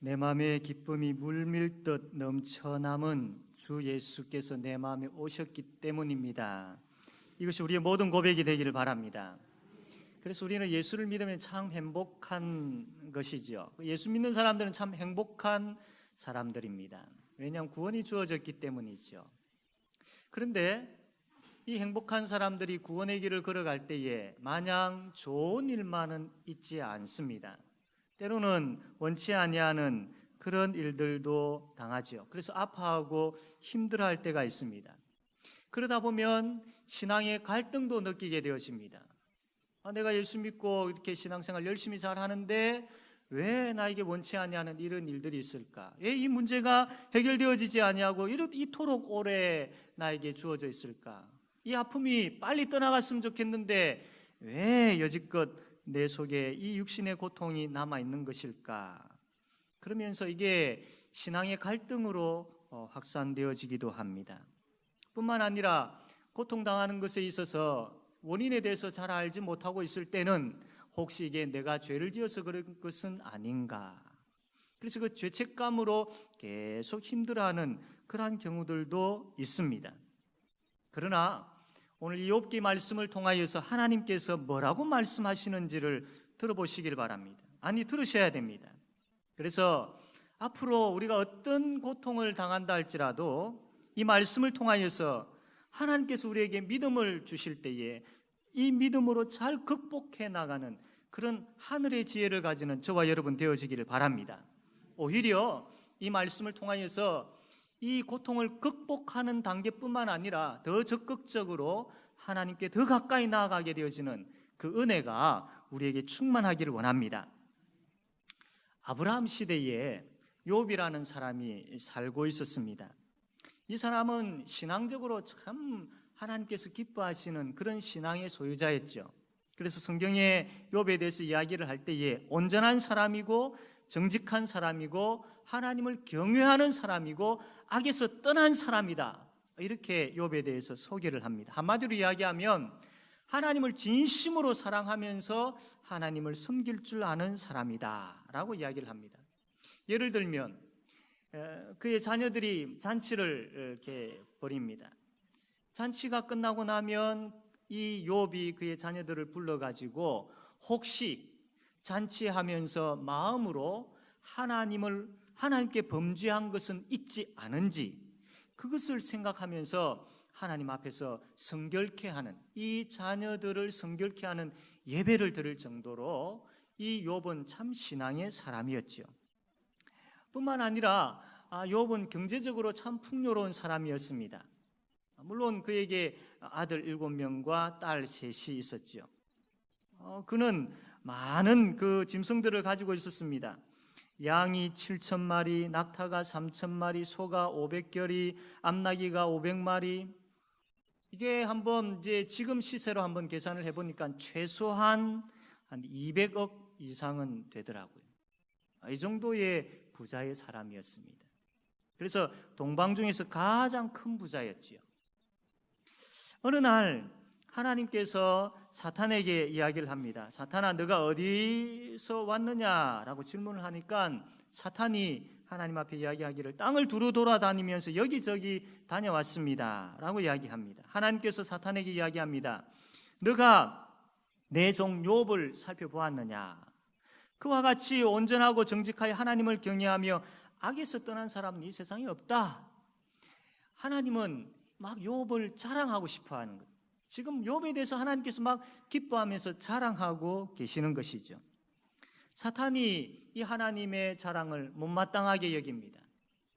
내 마음의 기쁨이 물밀듯 넘쳐남은 주 예수께서 내 마음에 오셨기 때문입니다. 이것이 우리의 모든 고백이 되기를 바랍니다. 그래서 우리는 예수를 믿으면 참 행복한 것이죠. 예수 믿는 사람들은 참 행복한 사람들입니다. 왜냐하면 구원이 주어졌기 때문이죠. 그런데 이 행복한 사람들이 구원의 길을 걸어갈 때에 마냥 좋은 일만은 있지 않습니다. 때로는 원치 아니하는 그런 일들도 당하죠. 그래서 아파하고 힘들어할 때가 있습니다. 그러다 보면 신앙의 갈등도 느끼게 되어집니다. 내가 예수 믿고 이렇게 신앙생활 열심히 잘 하는데 왜 나에게 원치 아니하는 이런 일들이 있을까? 왜 이 문제가 해결되어지지 아니하고 이토록 오래 나에게 주어져 있을까? 이 아픔이 빨리 떠나갔으면 좋겠는데 왜 여지껏 내 속에 이 육신의 고통이 남아있는 것일까? 그러면서 이게 신앙의 갈등으로 확산되어지기도 합니다. 뿐만 아니라 고통당하는 것에 있어서 원인에 대해서 잘 알지 못하고 있을 때는 혹시 이게 내가 죄를 지어서 그런 것은 아닌가? 그래서 그 죄책감으로 계속 힘들어하는 그러한 경우들도 있습니다. 그러나 오늘 이 욥기 말씀을 통하여서 하나님께서 뭐라고 말씀하시는지를 들어보시길 바랍니다. 아니, 들으셔야 됩니다. 그래서 앞으로 우리가 어떤 고통을 당한다 할지라도 이 말씀을 통하여서 하나님께서 우리에게 믿음을 주실 때에 이 믿음으로 잘 극복해 나가는 그런 하늘의 지혜를 가지는 저와 여러분 되어지기를 바랍니다. 오히려 이 말씀을 통하여서 이 고통을 극복하는 단계뿐만 아니라 더 적극적으로 하나님께 더 가까이 나아가게 되어지는 그 은혜가 우리에게 충만하기를 원합니다. 아브라함 시대에 욥이라는 사람이 살고 있었습니다. 이 사람은 신앙적으로 참 하나님께서 기뻐하시는 그런 신앙의 소유자였죠. 그래서 성경에 욥에 대해서 이야기를 할 때에 온전한 사람이고 정직한 사람이고 하나님을 경외하는 사람이고 악에서 떠난 사람이다, 이렇게 욥에 대해서 소개를 합니다. 한마디로 이야기하면 하나님을 진심으로 사랑하면서 하나님을 섬길 줄 아는 사람이다 라고 이야기를 합니다. 예를 들면 그의 자녀들이 잔치를 이렇게 벌입니다. 잔치가 끝나고 나면 이 욥이 그의 자녀들을 불러가지고 혹시 잔치하면서 마음으로 하나님께 범죄한 것은 있지 않은지 그것을 생각하면서 하나님 앞에서 성결케 하는, 이 자녀들을 성결케 하는 예배를 드릴 정도로 이 욥은 참 신앙의 사람이었죠. 뿐만 아니라 욥은 경제적으로 참 풍요로운 사람이었습니다. 물론 그에게 아들 7명과 딸 3이 있었죠. 그는 많은 그 짐승들을 가지고 있었습니다. 양이 7,000마리, 낙타가 3,000마리, 소가 500결이, 암나귀가 500마리. 이게 한번 이제 지금 시세로 한번 계산을 해보니까 최소한 한 200억 이상은 되더라고요. 이 정도의 부자의 사람이었습니다. 그래서 동방 중에서 가장 큰 부자였지요. 어느 날 하나님께서 사탄에게 이야기를 합니다. 사탄아, 너가 어디서 왔느냐라고 질문을 하니까 사탄이 하나님 앞에 이야기하기를 땅을 두루 돌아다니면서 여기저기 다녀왔습니다 라고 이야기합니다. 하나님께서 사탄에게 이야기합니다. 너가 내 종 욥을 살펴보았느냐? 그와 같이 온전하고 정직하여 하나님을 경외하며 악에서 떠난 사람은 이 세상에 없다. 하나님은 막 욥을 자랑하고 싶어하는 거예요. 지금 욥에 대해서 하나님께서 막 기뻐하면서 자랑하고 계시는 것이죠. 사탄이 이 하나님의 자랑을 못마땅하게 여깁니다.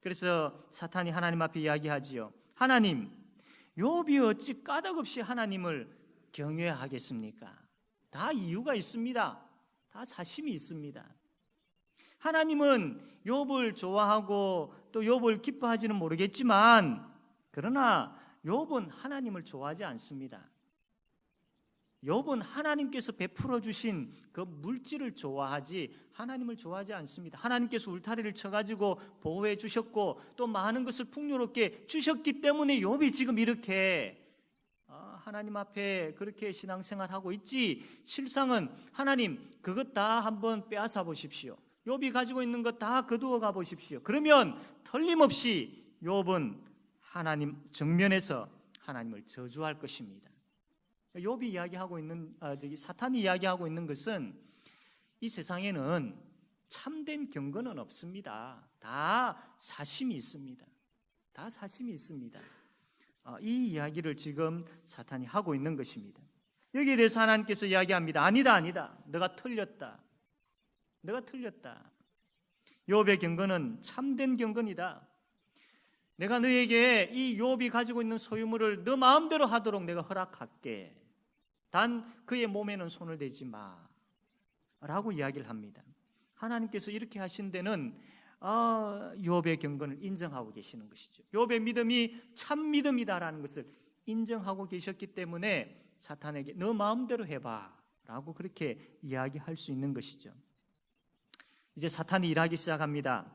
그래서 사탄이 하나님 앞에 이야기하지요. 하나님, 욥이 어찌 까닭없이 하나님을 경외하겠습니까? 다 이유가 있습니다. 다 자심이 있습니다. 하나님은 욥을 좋아하고 또 욥을 기뻐하지는 모르겠지만 그러나 욥은 하나님을 좋아하지 않습니다. 욥은 하나님께서 베풀어 주신 그 물질을 좋아하지 하나님을 좋아하지 않습니다. 하나님께서 울타리를 쳐가지고 보호해 주셨고 또 많은 것을 풍요롭게 주셨기 때문에 욥이 지금 이렇게 하나님 앞에 그렇게 신앙생활하고 있지, 실상은 하나님 그것 다 한번 빼앗아 보십시오. 욥이 가지고 있는 것 다 거두어 가 보십시오. 그러면 틀림없이 욥은 하나님 정면에서 하나님을 저주할 것입니다. 욥이 이야기하고 있는 사탄이 이야기하고 있는 것은 이 세상에는 참된 경건은 없습니다. 다 사심이 있습니다. 다 사심이 있습니다. 이 이야기를 지금 사탄이 하고 있는 것입니다. 여기에 대해서 하나님께서 이야기합니다. 아니다. 너가 틀렸다. 욥의 경건은 참된 경건이다. 내가 너에게 이 욥이 가지고 있는 소유물을 너 마음대로 하도록 내가 허락할게. 단 그의 몸에는 손을 대지 마. 라고 이야기를 합니다. 하나님께서 이렇게 하신 데는 욥의 경건을 인정하고 계시는 것이죠. 욥의 믿음이 참 믿음이다라는 것을 인정하고 계셨기 때문에 사탄에게 너 마음대로 해봐 라고 그렇게 이야기할 수 있는 것이죠. 이제 사탄이 일하기 시작합니다.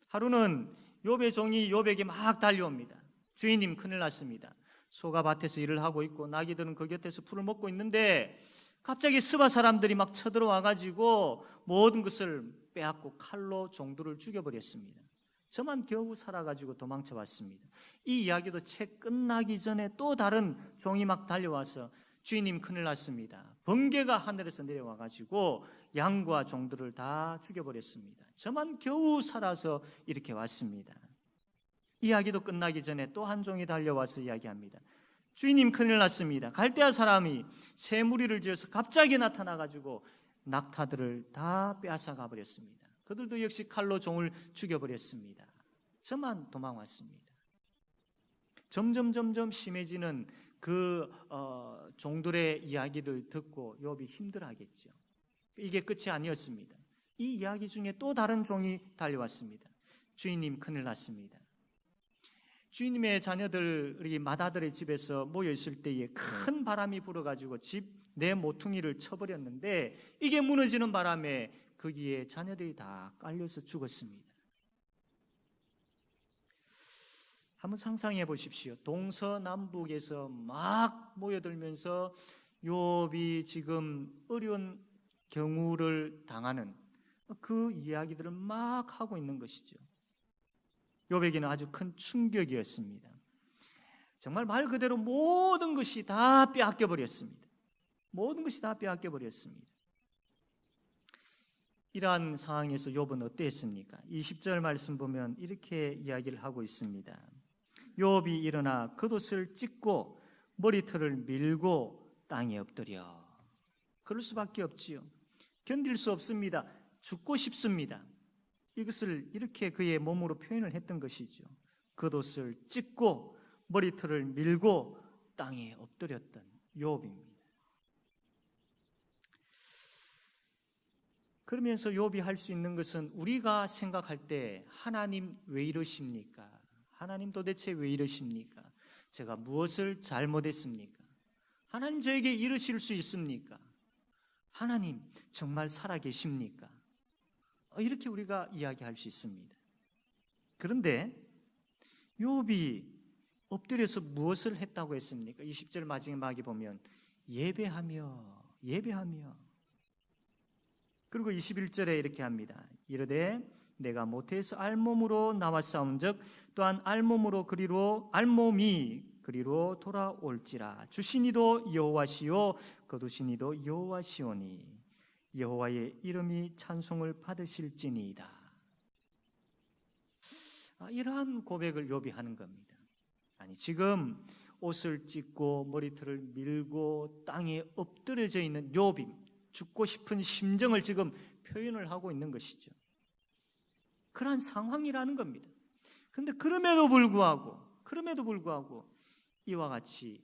하루는 욥의 종이 욥에게 막 달려옵니다. 주인님, 큰일 났습니다. 소가 밭에서 일을 하고 있고 나귀들은 그 곁에서 풀을 먹고 있는데 갑자기 스바 사람들이 막 쳐들어와 가지고 모든 것을 빼앗고 칼로 종들을 죽여버렸습니다. 저만 겨우 살아가지고 도망쳐왔습니다. 이 이야기도 책 끝나기 전에 또 다른 종이 막 달려와서 주인님, 큰일 났습니다. 번개가 하늘에서 내려와 가지고 양과 종들을 다 죽여버렸습니다. 저만 겨우 살아서 이렇게 왔습니다. 이야기도 끝나기 전에 또 한 종이 달려와서 이야기합니다. 주인님, 큰일 났습니다. 갈대아 사람이 새 무리를 지어서 갑자기 나타나 가지고 낙타들을 다 빼앗아가 버렸습니다. 그들도 역시 칼로 종을 죽여버렸습니다. 저만 도망왔습니다. 점점 심해지는 그 종들의 이야기를 듣고 욥이 힘들어하겠죠. 이게 끝이 아니었습니다. 이 이야기 중에 또 다른 종이 달려왔습니다. 주인님, 큰일 났습니다. 주인님의 자녀들이 맏아들의 집에서 모여 있을 때에 큰 바람이 불어가지고 집 내 모퉁이를 쳐버렸는데 이게 무너지는 바람에 거기에 자녀들이 다 깔려서 죽었습니다. 한번 상상해 보십시오. 동서남북에서 막 모여들면서 욥이 지금 어려운 경우를 당하는 그 이야기들을 막 하고 있는 것이죠. 욥에게는 아주 큰 충격이었습니다. 정말 말 그대로 모든 것이 다 빼앗겨 버렸습니다. 이러한 상황에서 욥은 어땠습니까? 20절 말씀 보면 이렇게 이야기를 하고 있습니다. 욥이 일어나 겉옷을 찢고 머리털을 밀고 땅에 엎드려. 그럴 수밖에 없지요. 견딜 수 없습니다. 죽고 싶습니다. 이것을 이렇게 그의 몸으로 표현을 했던 것이죠. 겉옷을 찢고 머리털을 밀고 땅에 엎드렸던 욥입니다. 그러면서 욥이 할 수 있는 것은 우리가 생각할 때 하나님 왜 이러십니까? 하나님 도대체 왜 이러십니까? 제가 무엇을 잘못했습니까? 하나님 저에게 이러실 수 있습니까? 하나님 정말 살아계십니까? 이렇게 우리가 이야기할 수 있습니다. 그런데 욥이 엎드려서 무엇을 했다고 했습니까? 20절 마지막에 보면 예배하며 그리고 21절에 이렇게 합니다. 이르되 내가 모태에서 알몸으로 나왔사온즉 또한 알몸이 그리로 돌아올지라. 주시니도 여호와시요 거두시니도 여호와시오니 여호와의 이름이 찬송을 받으실지니이다. 이러한 고백을 욥이 하는 겁니다. 아니 지금 옷을 찢고 머리털을 밀고 땅에 엎드려져 있는 욥이 죽고 싶은 심정을 지금 표현을 하고 있는 것이죠. 그러한 상황이라는 겁니다. 그런데 그럼에도 불구하고 이와 같이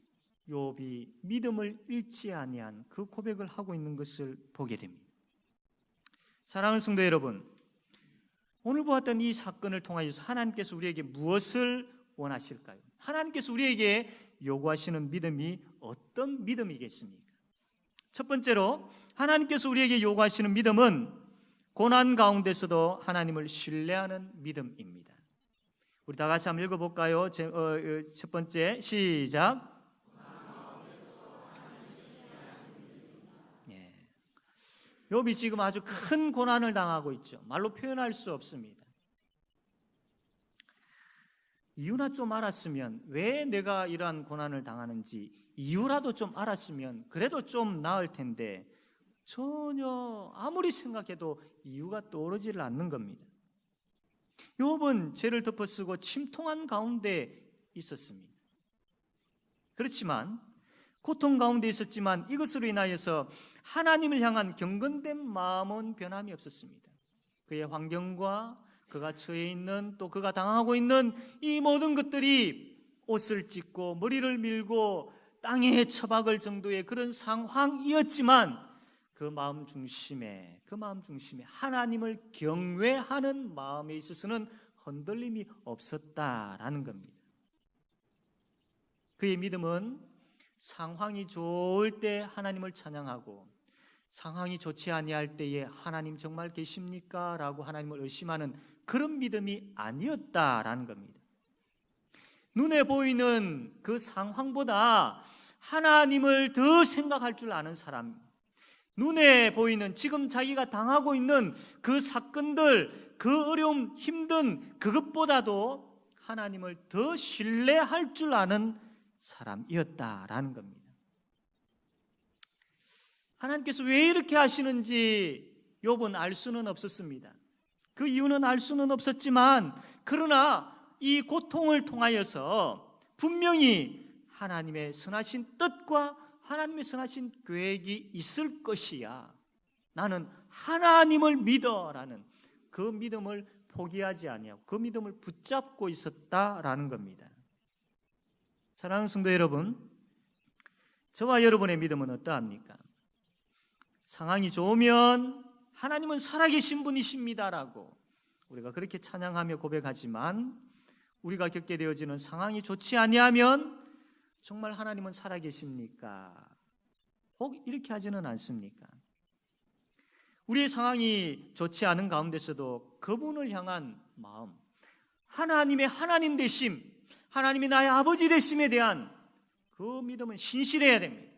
욥이 믿음을 잃지 아니한 그 고백을 하고 있는 것을 보게 됩니다. 사랑하는 성도 여러분, 오늘 보았던 이 사건을 통하여서 하나님께서 우리에게 무엇을 원하실까요? 하나님께서 우리에게 요구하시는 믿음이 어떤 믿음이겠습니까? 첫 번째로 하나님께서 우리에게 요구하시는 믿음은 고난 가운데서도 하나님을 신뢰하는 믿음입니다. 우리 다 같이 한번 읽어볼까요? 첫 번째 시작. 욥이 지금 아주 큰 고난을 당하고 있죠. 말로 표현할 수 없습니다. 이유나 좀 알았으면, 왜 내가 이러한 고난을 당하는지 이유라도 좀 알았으면 그래도 좀 나을 텐데 전혀 아무리 생각해도 이유가 떠오르지를 않는 겁니다. 욥은 죄를 덮어쓰고 침통한 가운데 있었습니다. 그렇지만 고통 가운데 있었지만 이것으로 인하여서 하나님을 향한 경건된 마음은 변함이 없었습니다. 그의 환경과 그가 처해 있는, 또 그가 당하고 있는 이 모든 것들이 옷을 찢고 머리를 밀고 땅에 처박을 정도의 그런 상황이었지만 그 마음 중심에 하나님을 경외하는 마음에 있어서는 흔들림이 없었다라는 겁니다. 그의 믿음은 상황이 좋을 때 하나님을 찬양하고 상황이 좋지 아니할 때에 하나님 정말 계십니까? 라고 하나님을 의심하는 그런 믿음이 아니었다라는 겁니다. 눈에 보이는 그 상황보다 하나님을 더 생각할 줄 아는 사람, 눈에 보이는 지금 자기가 당하고 있는 그 사건들, 그 어려움, 힘든 그것보다도 하나님을 더 신뢰할 줄 아는 사람이었다라는 겁니다. 하나님께서 왜 이렇게 하시는지 욥은 알 수는 없었습니다. 그 이유는 알 수는 없었지만, 그러나 이 고통을 통하여서 분명히 하나님의 선하신 뜻과 하나님의 선하신 계획이 있을 것이야, 나는 하나님을 믿어라는 그 믿음을 포기하지 아니하고 그 믿음을 붙잡고 있었다라는 겁니다. 사랑하는 성도 여러분, 저와 여러분의 믿음은 어떠합니까? 상황이 좋으면 하나님은 살아계신 분이십니다라고 우리가 그렇게 찬양하며 고백하지만, 우리가 겪게 되어지는 상황이 좋지 아니하면 정말 하나님은 살아계십니까? 혹 이렇게 하지는 않습니까? 우리의 상황이 좋지 않은 가운데서도 그분을 향한 마음, 하나님의 하나님 되심, 하나님이 나의 아버지 되심에 대한 그 믿음은 신실해야 됩니다.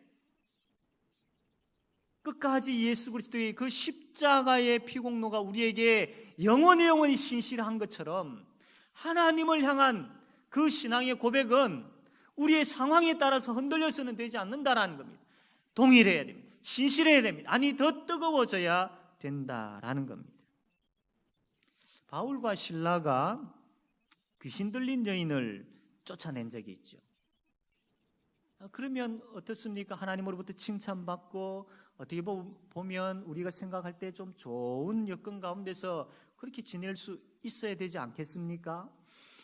끝까지 예수 그리스도의 그 십자가의 피공로가 우리에게 영원히 신실한 것처럼 하나님을 향한 그 신앙의 고백은 우리의 상황에 따라서 흔들려서는 되지 않는다라는 겁니다. 동일해야 됩니다. 신실해야 됩니다. 아니, 더 뜨거워져야 된다라는 겁니다. 바울과 실라가 귀신 들린 여인을 쫓아낸 적이 있죠. 그러면 어떻습니까? 하나님으로부터 칭찬받고 어떻게 보면 우리가 생각할 때 좀 좋은 여건 가운데서 그렇게 지낼 수 있어야 되지 않겠습니까?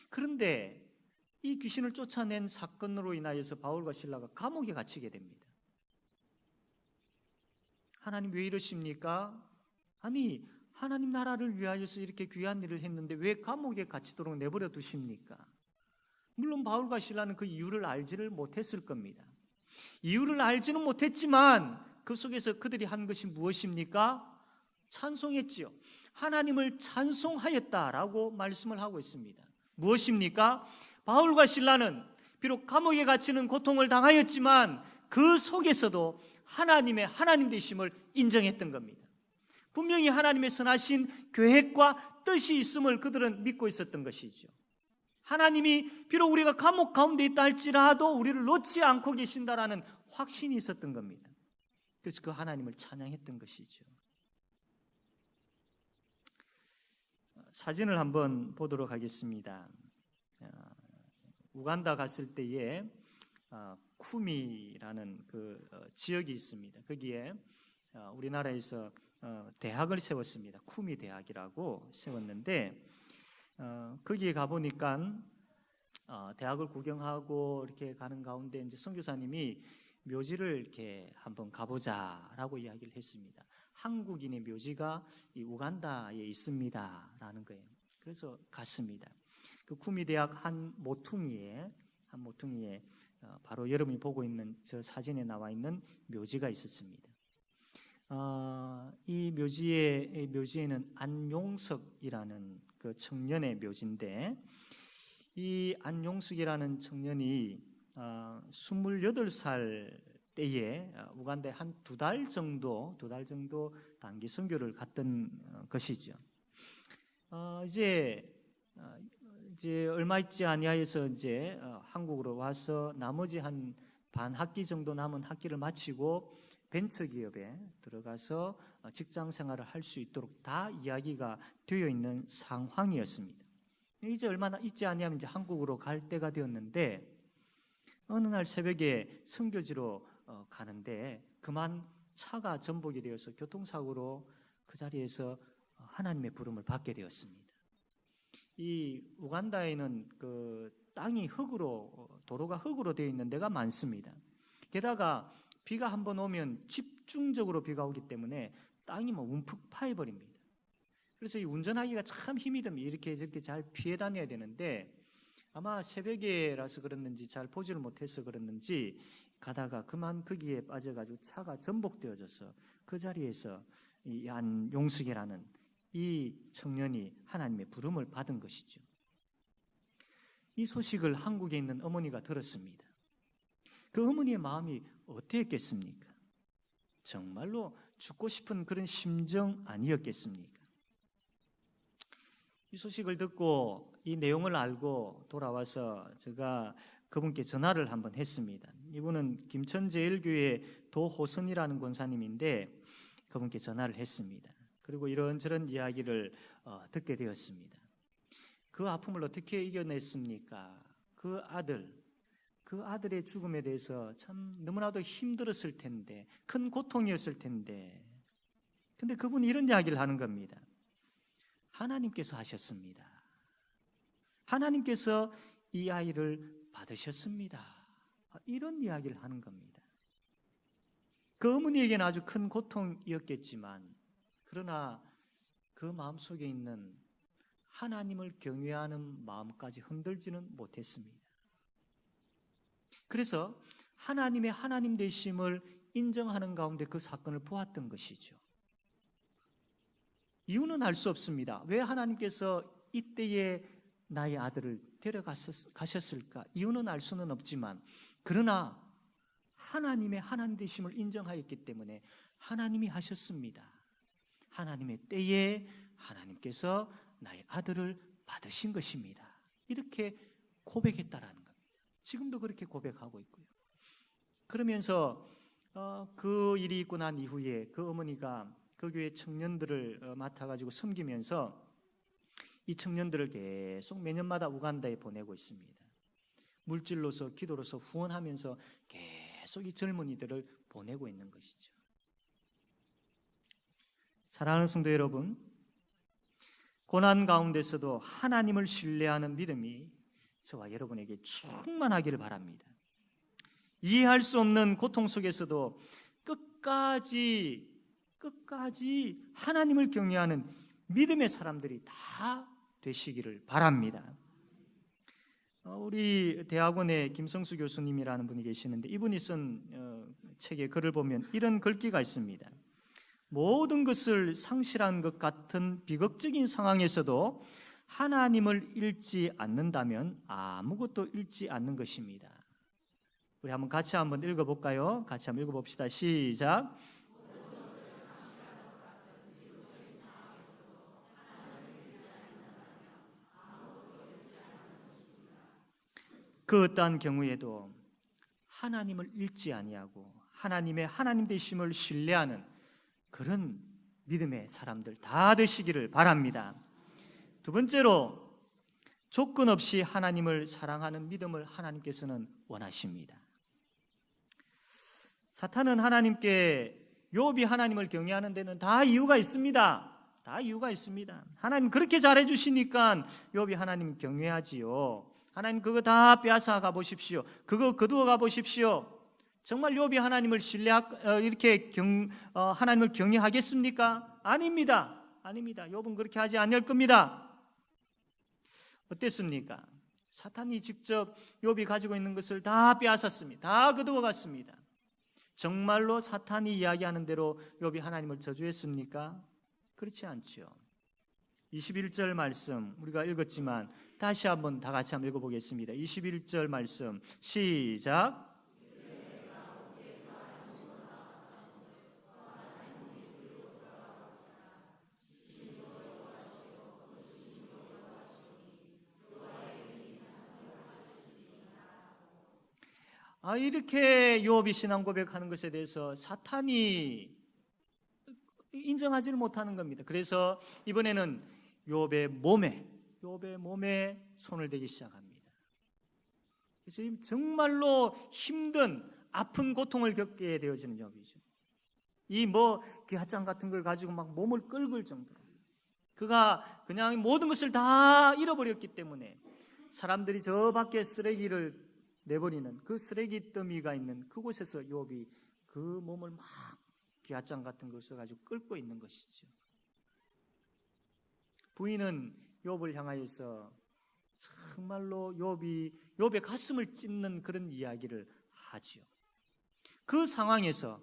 그런데 이 귀신을 쫓아낸 사건으로 인하여서 바울과 실라가 감옥에 갇히게 됩니다. 하나님 왜 이러십니까? 아니, 하나님 나라를 위하여서 이렇게 귀한 일을 했는데 왜 감옥에 갇히도록 내버려 두십니까? 물론 바울과 실라는 그 이유를 알지를 못했을 겁니다. 이유를 알지는 못했지만 그 속에서 그들이 한 것이 무엇입니까? 찬송했지요. 하나님을 찬송하였다라고 말씀을 하고 있습니다. 무엇입니까? 바울과 실라는 비록 감옥에 갇히는 고통을 당하였지만 그 속에서도 하나님의 하나님 되심을 인정했던 겁니다. 분명히 하나님의 선하신 계획과 뜻이 있음을 그들은 믿고 있었던 것이죠. 하나님이 비록 우리가 감옥 가운데 있다 할지라도 우리를 놓지 않고 계신다라는 확신이 있었던 겁니다. 그래서 그 하나님을 찬양했던 것이죠. 사진을 한번 보도록 하겠습니다. 우간다 갔을 때에 쿠미라는 그 지역이 있습니다. 거기에 우리나라에서 대학을 세웠습니다. 쿠미 대학이라고 세웠는데, 거기에 가보니까 대학을 구경하고 이렇게 가는 가운데 이제 선교사님이 묘지를 이렇게 한번 가보자라고 이야기를 했습니다. 한국인의 묘지가 이 우간다에 있습니다라는 거예요. 그래서 갔습니다. 그 쿠미 대학 한 모퉁이에 바로 여러분이 보고 있는 저 사진에 나와 있는 묘지가 있었습니다. 이 묘지에는 안용석이라는 그 청년의 묘지인데, 이 안용석이라는 청년이 28살 때에 우간다에 한 두 달 정도 단기 선교를 갔던 것이죠. 이제 얼마 있지 아니하여서 이제 한국으로 와서 나머지 한 반 학기 정도 남은 학기를 마치고 벤처기업에 들어가서 직장 생활을 할 수 있도록 다 이야기가 되어 있는 상황이었습니다. 이제 얼마나 있지 아니하면 이제 한국으로 갈 때가 되었는데 어느 날 새벽에 선교지로 가는데 그만 차가 전복이 되어서 교통사고로 그 자리에서 하나님의 부름을 받게 되었습니다. 이 우간다에는 그 땅이 도로가 흙으로 되어 있는 데가 많습니다. 게다가 비가 한번 오면 집중적으로 비가 오기 때문에 땅이 움푹 파여버립니다. 그래서 이 운전하기가 참 힘이 듭니다. 이렇게 저렇게 잘 피해 다녀야 되는데 아마 새벽에라서 그랬는지 잘 보지를 못해서 그랬는지 가다가 그만 거기에 빠져가지고 차가 전복되어져서 그 자리에서 이 안용숙이라는 이 청년이 하나님의 부름을 받은 것이죠. 이 소식을 한국에 있는 어머니가 들었습니다. 그 어머니의 마음이 어땠겠습니까? 정말로 죽고 싶은 그런 심정 아니었겠습니까? 이 소식을 듣고 이 내용을 알고 돌아와서 제가 그분께 전화를 한번 했습니다. 이분은 김천제일교회 도호선이라는 권사님인데 그분께 전화를 했습니다. 그리고 이런저런 이야기를 듣게 되었습니다. 그 아픔을 어떻게 이겨냈습니까? 그 아들의 죽음에 대해서 참 너무나도 힘들었을 텐데, 큰 고통이었을 텐데, 근데 그분이 이런 이야기를 하는 겁니다. 하나님께서 하셨습니다. 하나님께서 이 아이를 받으셨습니다. 이런 이야기를 하는 겁니다. 그 어머니에게는 아주 큰 고통이었겠지만 그러나 그 마음속에 있는 하나님을 경외하는 마음까지 흔들지는 못했습니다. 그래서 하나님의 하나님 되심을 인정하는 가운데 그 사건을 보았던 것이죠. 이유는 알 수 없습니다. 왜 하나님께서 이때에 나의 아들을 데려가셨을까? 이유는 알 수는 없지만 그러나 하나님의 하나님 되심을 인정하였기 때문에 하나님이 하셨습니다. 하나님의 때에 하나님께서 나의 아들을 받으신 것입니다. 이렇게 고백했다라는 겁니다. 지금도 그렇게 고백하고 있고요. 그러면서 그 일이 있고 난 이후에 그 어머니가 그 교회 청년들을 맡아가지고 섬기면서 이 청년들을 계속 매년마다 우간다에 보내고 있습니다. 물질로서 기도로서 후원하면서 계속 이 젊은이들을 보내고 있는 것이죠. 사랑하는 성도 여러분, 고난 가운데서도 하나님을 신뢰하는 믿음이 저와 여러분에게 충만하기를 바랍니다. 이해할 수 없는 고통 속에서도 끝까지 하나님을 경외하는 믿음의 사람들이 다 되시기를 바랍니다. 우리 대학원의 김성수 교수님이라는 분이 계시는데 이분이 쓴 책에 글을 보면 이런 글귀가 있습니다. 모든 것을 상실한 것 같은 비극적인 상황에서도 하나님을 잃지 않는다면 아무것도 잃지 않는 것입니다. 우리 한번 같이 한번 읽어볼까요? 같이 한번 읽어봅시다. 시작. 그 어떠한 경우에도 하나님을 잃지 아니하고 하나님의 하나님 되심을 신뢰하는 그런 믿음의 사람들 다 되시기를 바랍니다. 두 번째로 조건 없이 하나님을 사랑하는 믿음을 하나님께서는 원하십니다. 사탄은 욥이 하나님을 경외하는 데는 다 이유가 있습니다. 다 이유가 있습니다. 하나님 그렇게 잘해 주시니까 욥이 하나님 경외하지요. 하나님 그거 다 빼앗아 가보십시오. 그거 거두어 가보십시오. 정말 욥이 하나님을 하나님을 경외하겠습니까? 아닙니다. 아닙니다. 욥은 그렇게 하지 않을 겁니다. 어땠습니까? 사탄이 직접 욥이 가지고 있는 것을 다 빼앗았습니다. 다 거두어 갔습니다. 정말로 사탄이 이야기하는 대로 욥이 하나님을 저주했습니까? 그렇지 않죠. 21절 말씀 우리가 읽었지만 다시 한번 다 같이 한번 읽어보겠습니다. 21절 말씀 시작. 이렇게 욥이 신앙 고백하는 것에 대해서 사탄이 인정하지를 못하는 겁니다. 그래서 이번에는 욥의 몸에 손을 대기 시작합니다. 그래서 정말로 힘든 아픈 고통을 겪게 되어지는 욥이죠. 귀하장 같은 걸 가지고 막 몸을 끌글 정도로 그가 그냥 모든 것을 다 잃어버렸기 때문에 사람들이 저 밖에 쓰레기를 내버리는 그 쓰레기 더미가 있는 그곳에서 욥이 그 몸을 막 귀하장 같은 것을 가지고 끌고 있는 것이죠. 부인은 욥을 향하여서 정말로 욥의 가슴을 찢는 그런 이야기를 하지요. 그 상황에서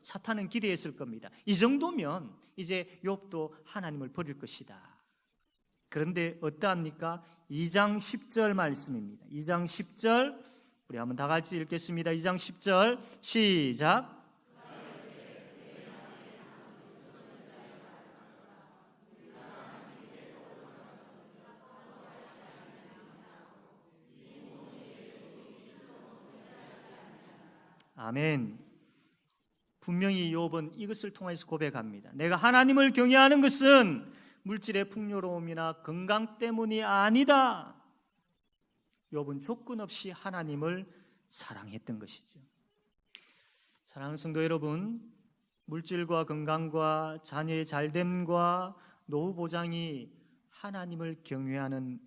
사탄은 기대했을 겁니다. 이 정도면 이제 욥도 하나님을 버릴 것이다. 그런데 어떠합니까? 2장 10절 말씀입니다. 2장 10절 우리 한번 다 같이 읽겠습니다. 2장 10절 시작. 아멘. 분명히 욥은 이것을 통해서 고백합니다. 내가 하나님을 경외하는 것은 물질의 풍요로움이나 건강 때문이 아니다. 욥은 조건 없이 하나님을 사랑했던 것이죠. 사랑하는 성도 여러분, 물질과 건강과 자녀의 잘됨과 노후 보장이 하나님을 경외하는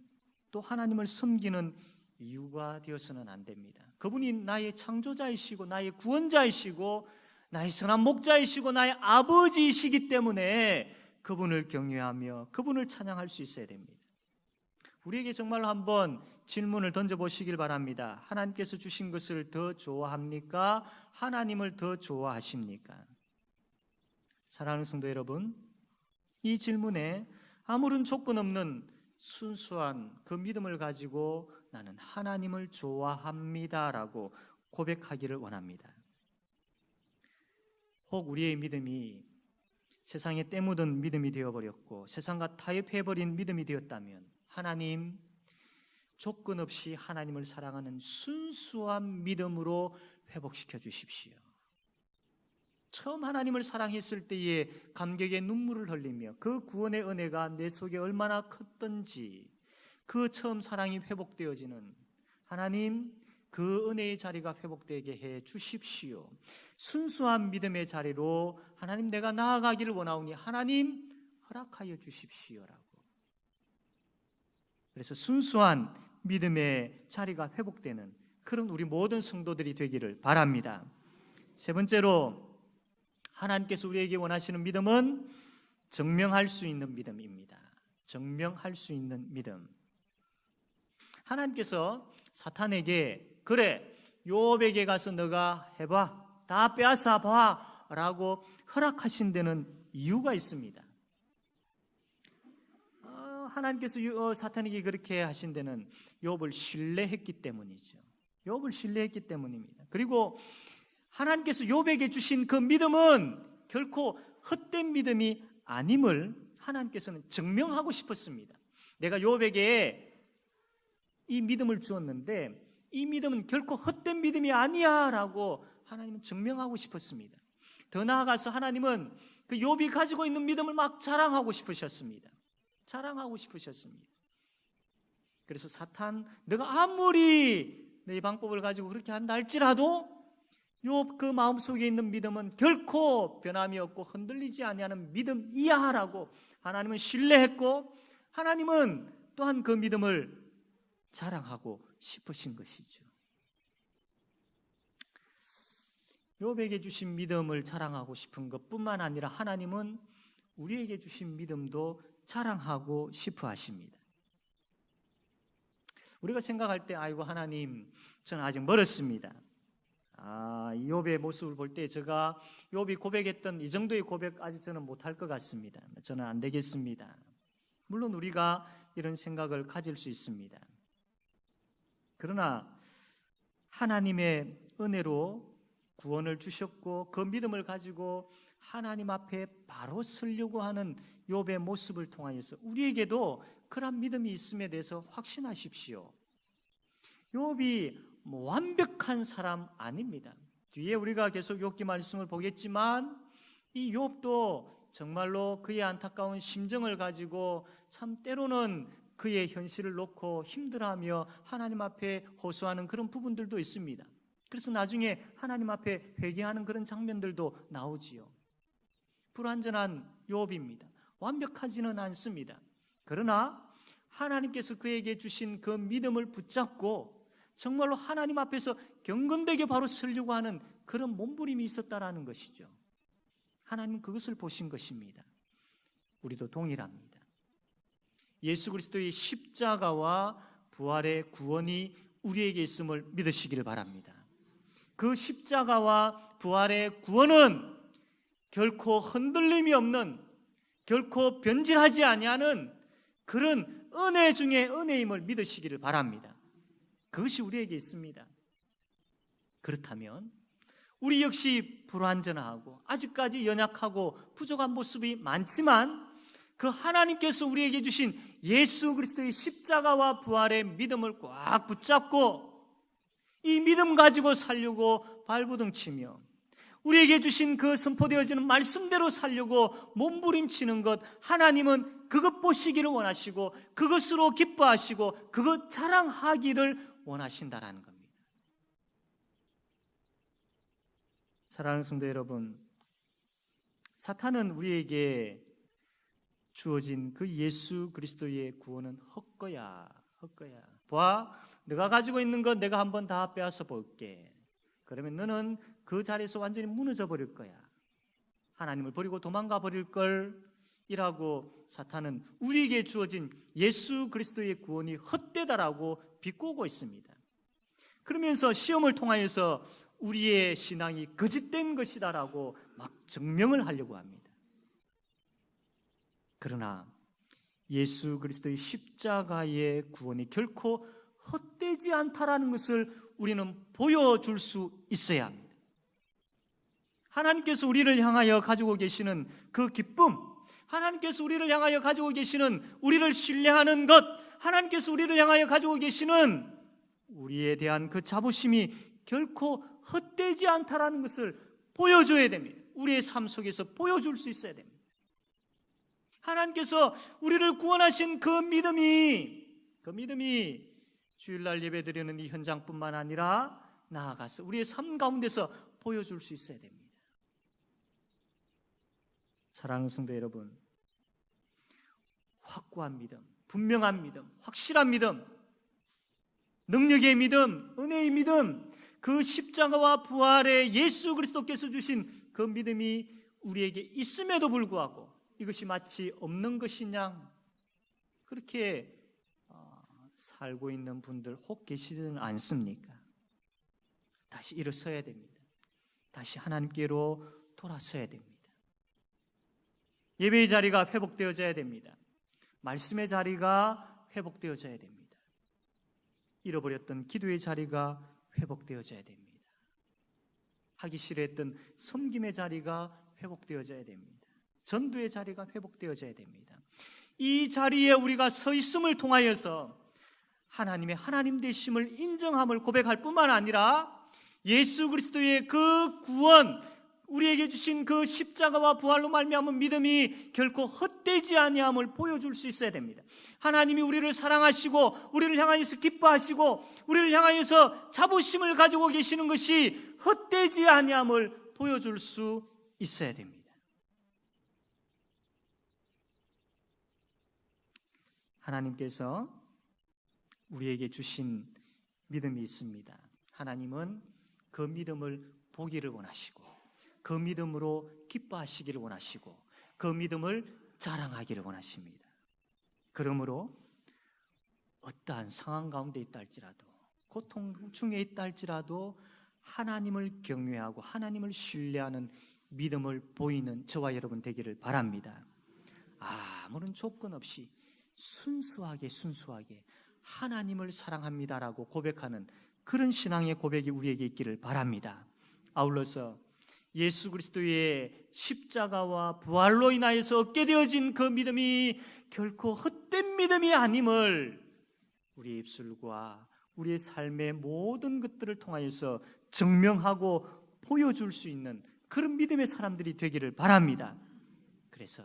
또 하나님을 섬기는 이유가 되어서는 안 됩니다. 그분이 나의 창조자이시고 나의 구원자이시고 나의 선한 목자이시고 나의 아버지이시기 때문에 그분을 경외하며 그분을 찬양할 수 있어야 됩니다. 우리에게 정말로 한번 질문을 던져보시길 바랍니다. 하나님께서 주신 것을 더 좋아합니까? 하나님을 더 좋아하십니까? 사랑하는 성도 여러분, 이 질문에 아무런 조건 없는 순수한 그 믿음을 가지고 나는 하나님을 좋아합니다라고 고백하기를 원합니다. 혹 우리의 믿음이 세상에 때묻은 믿음이 되어버렸고 세상과 타협해버린 믿음이 되었다면 하나님, 조건 없이 하나님을 사랑하는 순수한 믿음으로 회복시켜 주십시오. 처음 하나님을 사랑했을 때의 감격의 눈물을 흘리며 그 구원의 은혜가 내 속에 얼마나 컸던지 그 처음 사랑이 회복되어지는 하나님, 그 은혜의 자리가 회복되게 해 주십시오. 순수한 믿음의 자리로 하나님, 내가 나아가기를 원하오니 하나님 허락하여 주십시오라고. 그래서 순수한 믿음의 자리가 회복되는 그런 우리 모든 성도들이 되기를 바랍니다. 세 번째로 하나님께서 우리에게 원하시는 믿음은 증명할 수 있는 믿음입니다. 증명할 수 있는 믿음. 하나님께서 사탄에게 그래, 욥에게 가서 너가 해봐, 다 빼앗아 봐 라고 허락하신 데는 이유가 있습니다. 하나님께서 사탄에게 그렇게 하신 데는 욥을 신뢰했기 때문이죠. 욥을 신뢰했기 때문입니다. 그리고 하나님께서 욥에게 주신 그 믿음은 결코 헛된 믿음이 아님을 하나님께서는 증명하고 싶었습니다. 내가 욥에게 이 믿음을 주었는데 이 믿음은 결코 헛된 믿음이 아니야 라고 하나님은 증명하고 싶었습니다. 더 나아가서 하나님은 그 욥이 가지고 있는 믿음을 막 자랑하고 싶으셨습니다. 그래서 사탄, 너가 아무리 내 방법을 가지고 그렇게 한다 할지라도 욥 그 마음속에 있는 믿음은 결코 변함이 없고 흔들리지 아니하는 믿음이야 라고 하나님은 신뢰했고 하나님은 또한 그 믿음을 자랑하고 싶으신 것이죠. 욥에게 주신 믿음을 자랑하고 싶은 것뿐만 아니라 하나님은 우리에게 주신 믿음도 자랑하고 싶어 하십니다. 우리가 생각할 때 아이고 하나님, 저는 아직 멀었습니다. 욥의 모습을 볼 때 제가 욥이 고백했던 이 정도의 고백 아직 저는 못할 것 같습니다. 저는 안 되겠습니다. 물론 우리가 이런 생각을 가질 수 있습니다. 그러나 하나님의 은혜로 구원을 주셨고 그 믿음을 가지고 하나님 앞에 바로 서려고 하는 욥의 모습을 통하여서 우리에게도 그런 믿음이 있음에 대해서 확신하십시오. 욥이 완벽한 사람 아닙니다. 뒤에 우리가 계속 욥기 말씀을 보겠지만 이 욥도 정말로 그의 안타까운 심정을 가지고 참 때로는 그의 현실을 놓고 힘들어하며 하나님 앞에 호소하는 그런 부분들도 있습니다. 그래서 나중에 하나님 앞에 회개하는 그런 장면들도 나오지요. 불완전한 욥입니다. 완벽하지는 않습니다. 그러나 하나님께서 그에게 주신 그 믿음을 붙잡고 정말로 하나님 앞에서 경건되게 바로 서려고 하는 그런 몸부림이 있었다라는 것이죠. 하나님 그것을 보신 것입니다. 우리도 동일합니다. 예수 그리스도의 십자가와 부활의 구원이 우리에게 있음을 믿으시기를 바랍니다. 그 십자가와 부활의 구원은 결코 흔들림이 없는, 결코 변질하지 아니하는 그런 은혜 중에 은혜임을 믿으시기를 바랍니다. 그것이 우리에게 있습니다. 그렇다면 우리 역시 불완전하고 아직까지 연약하고 부족한 모습이 많지만 그 하나님께서 우리에게 주신 예수 그리스도의 십자가와 부활의 믿음을 꽉 붙잡고 이 믿음 가지고 살려고 발부둥치며 우리에게 주신 그 선포되어지는 말씀대로 살려고 몸부림치는 것, 하나님은 그것 보시기를 원하시고 그것으로 기뻐하시고 그것 자랑하기를 원하신다라는 겁니다. 사랑하는 성도 여러분, 사탄은 우리에게 주어진 그 예수 그리스도의 구원은 헛거야. 봐, 네가 가지고 있는 것 내가 한번 다 빼앗아 볼게. 그러면 너는 그 자리에서 완전히 무너져 버릴 거야. 하나님을 버리고 도망가 버릴 걸 이라고 사탄은 우리에게 주어진 예수 그리스도의 구원이 헛되다라고 비꼬고 있습니다. 그러면서 시험을 통하여서 우리의 신앙이 거짓된 것이다라고 막 증명을 하려고 합니다. 그러나 예수 그리스도의 십자가의 구원이 결코 헛되지 않다라는 것을 우리는 보여줄 수 있어야 합니다. 하나님께서 우리를 향하여 가지고 계시는 그 기쁨, 하나님께서 우리를 향하여 가지고 계시는 우리를 신뢰하는 것, 하나님께서 우리를 향하여 가지고 계시는 우리에 대한 그 자부심이 결코 헛되지 않다라는 것을 보여줘야 됩니다. 우리의 삶 속에서 보여줄 수 있어야 됩니다. 하나님께서 우리를 구원하신 그 믿음이 주일날 예배드리는 이 현장뿐만 아니라 나아가서 우리의 삶 가운데서 보여줄 수 있어야 됩니다. 사랑하는 성도 여러분, 확고한 믿음, 분명한 믿음, 확실한 믿음, 능력의 믿음, 은혜의 믿음, 그 십자가와 부활의 예수 그리스도께서 주신 그 믿음이 우리에게 있음에도 불구하고 이것이 마치 없는 것이냐 그렇게 살고 있는 분들 혹 계시지는 않습니까? 다시 일어서야 됩니다. 다시 하나님께로 돌아서야 됩니다. 예배의 자리가 회복되어져야 됩니다. 말씀의 자리가 회복되어져야 됩니다. 잃어버렸던 기도의 자리가 회복되어져야 됩니다. 하기 싫어했던 섬김의 자리가 회복되어져야 됩니다. 전도의 자리가 회복되어져야 됩니다. 이 자리에 우리가 서 있음을 통하여서 하나님의 하나님 되심을 인정함을 고백할 뿐만 아니라 예수 그리스도의 그 구원, 우리에게 주신 그 십자가와 부활로 말미암은 믿음이 결코 헛되지 아니함을 보여줄 수 있어야 됩니다. 하나님이 우리를 사랑하시고 우리를 향하여서 기뻐하시고 우리를 향하여서 자부심을 가지고 계시는 것이 헛되지 아니함을 보여줄 수 있어야 됩니다. 하나님께서 우리에게 주신 믿음이 있습니다. 하나님은 그 믿음을 보기를 원하시고 그 믿음으로 기뻐하시기를 원하시고 그 믿음을 자랑하기를 원하십니다. 그러므로 어떠한 상황 가운데 있다 할지라도 고통 중에 있다 할지라도 하나님을 경외하고 하나님을 신뢰하는 믿음을 보이는 저와 여러분 되기를 바랍니다. 아무런 조건 없이 순수하게 하나님을 사랑합니다라고 고백하는 그런 신앙의 고백이 우리에게 있기를 바랍니다. 아울러서 예수 그리스도의 십자가와 부활로 인하여서 얻게 되어진 그 믿음이 결코 헛된 믿음이 아님을 우리의 입술과 우리의 삶의 모든 것들을 통하여서 증명하고 보여줄 수 있는 그런 믿음의 사람들이 되기를 바랍니다. 그래서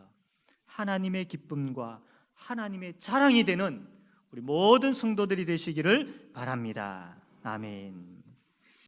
하나님의 기쁨과 하나님의 자랑이 되는 우리 모든 성도들이 되시기를 바랍니다. 아멘.